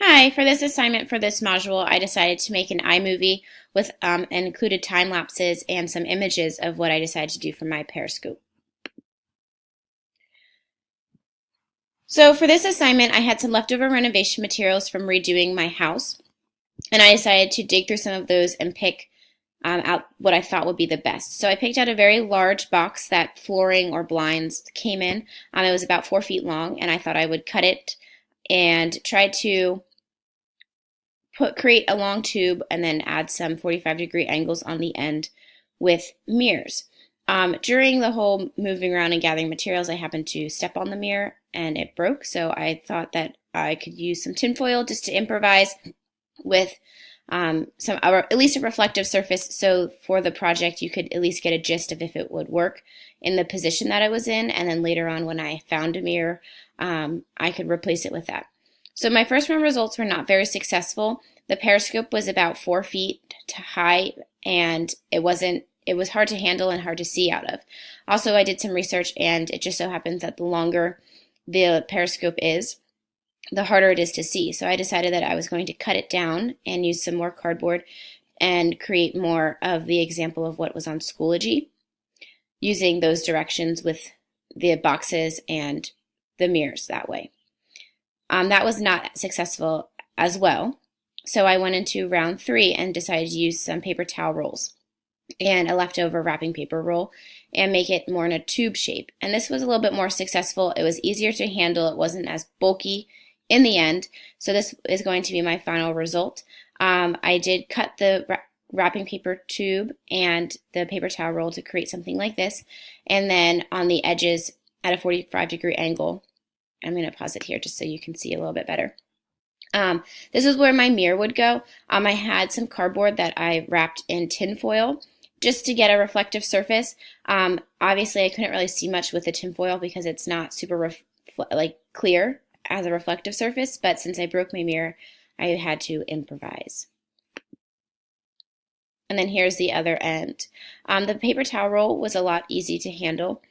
Hi, for this assignment for this module, I decided to make an iMovie with and included time lapses and some images of what I decided to do for my Periscope. So for this assignment, I had some leftover renovation materials from redoing my house, and I decided to dig through some of those and pick out what I thought would be the best. So I picked out a very large box that flooring or blinds came in. It was about 4 feet long, and I thought I would cut it and try to create a long tube and then add some 45-degree angles on the end with mirrors. During the whole moving around and gathering materials, I happened to step on the mirror and it broke, so I thought that I could use some tinfoil just to improvise with at least a reflective surface, so for the project you could at least get a gist of if it would work in the position that I was in, and then later on when I found a mirror, I could replace it with that. So my first round results were not very successful. The Periscope was about 4 feet high, and it was hard to handle and hard to see out of. Also, I did some research, and it just so happens that the longer the Periscope is, the harder it is to see. So I decided that I was going to cut it down and use some more cardboard and create more of the example of what was on Schoology, using those directions with the boxes and the mirrors that way. That was not successful as well. So I went into round 3 and decided to use some paper towel rolls and a leftover wrapping paper roll and make it more in a tube shape. And this was a little bit more successful. It was easier to handle. It wasn't as bulky in the end. So this is going to be my final result. I did cut the wrapping paper tube and the paper towel roll to create something like this. And then on the edges at a 45-degree angle, I'm going to pause it here just so you can see a little bit better. This is where my mirror would go. I had some cardboard that I wrapped in tin foil just to get a reflective surface. Obviously, I couldn't really see much with the tin foil because it's not super clear as a reflective surface, but since I broke my mirror, I had to improvise. And then here's the other end. The paper towel roll was a lot easy to handle.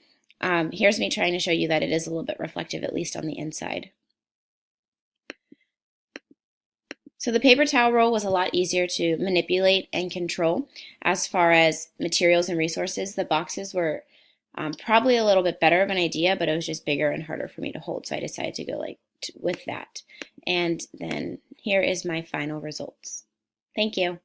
Here's me trying to show you that it is a little bit reflective, at least on the inside. So the paper towel roll was a lot easier to manipulate and control. As far as materials and resources, the boxes were probably a little bit better of an idea, but it was just bigger and harder for me to hold, so I decided to go with that. And then here is my final results. Thank you.